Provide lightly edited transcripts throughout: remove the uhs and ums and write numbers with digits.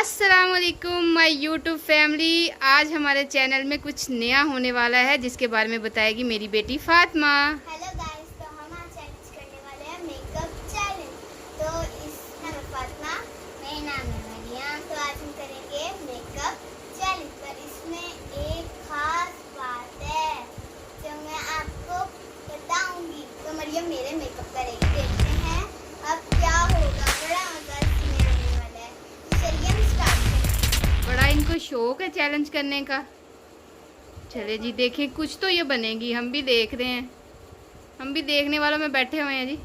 अस्सलाम वालेकुम my YouTube family. आज हमारे चैनल में कुछ नया होने वाला है जिसके बारे में बताएगी मेरी बेटी फातिमा। हेलो गाइस, तो हम आज चैलेंज करने वाले हैं मेकअप चैलेंज। तो इसमें मैं फातिमा, मेरा नाम है मरियम। तो आज हम करेंगे मेकअप चैलेंज, पर इसमें एक खास बात है जो मैं आपको बताऊंगी। तो मरियम मेरे मेकअप करेगी, देखते हैं अब क्या होगा। बड़ा मजा इसमें आने वाला है। चलिए हम स्टार्ट करें। बड़ा इनको शौक है चैलेंज करने का। चले जी देखें, कुछ तो ये बनेगी, हम भी देख रहे हैं, हम भी देखने वालों में बैठे हुए हैं जी।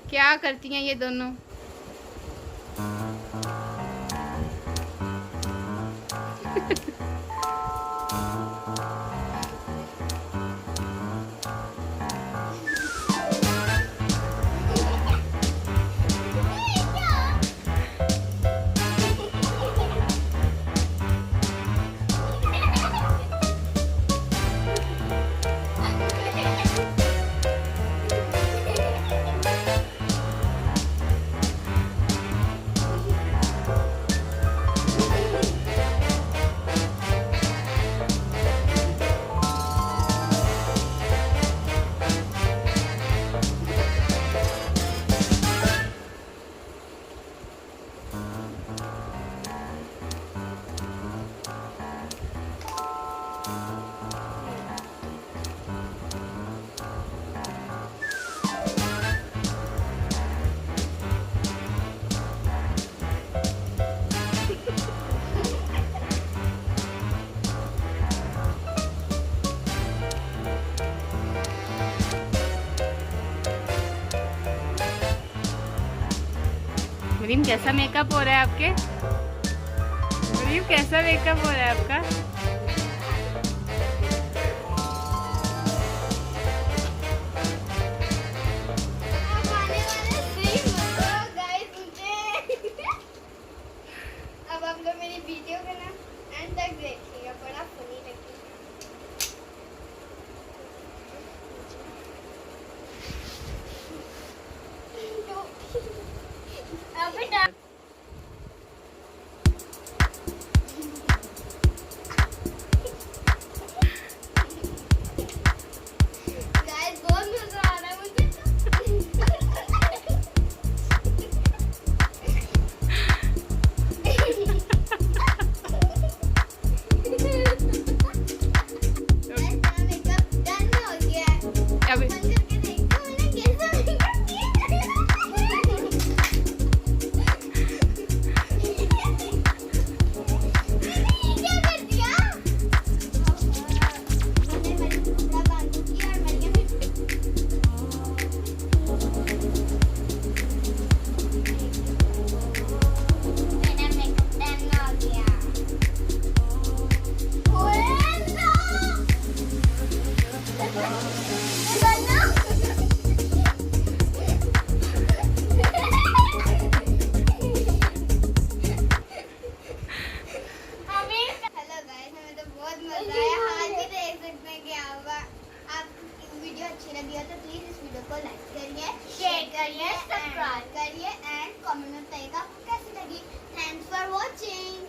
क्या करती हैं ये दोनों। मरीम, कैसा मेकअप हो रहा है आपके? मरीम, कैसा मेकअप हो रहा है आपका? अब आप लोग मेरी वीडियो को ना एंड तक देखिएगा, बड़ा फनी लगेगा। Guys, बहुत मजा आ रहा है मुझे। मेकअप डन हो गया है। अब बंद करके देखो मैंने कैसा मेकअप किया। क्या कर दिया? मैंने मेरी कपड़ा बांध किया और मैंने मेरा मेकअप डन हो गया। ओए नो! हेलो गाइस, हमें तो बहुत मजा आया। आज भी देख सकते हैं क्या होगा। आपको वीडियो अच्छी लगी हो तो प्लीज इस वीडियो को लाइक करिए, शेयर करिए, सब्सक्राइब करिए एंड कमेंट में बताइएगा आपको कैसी लगी। Thanks for watching.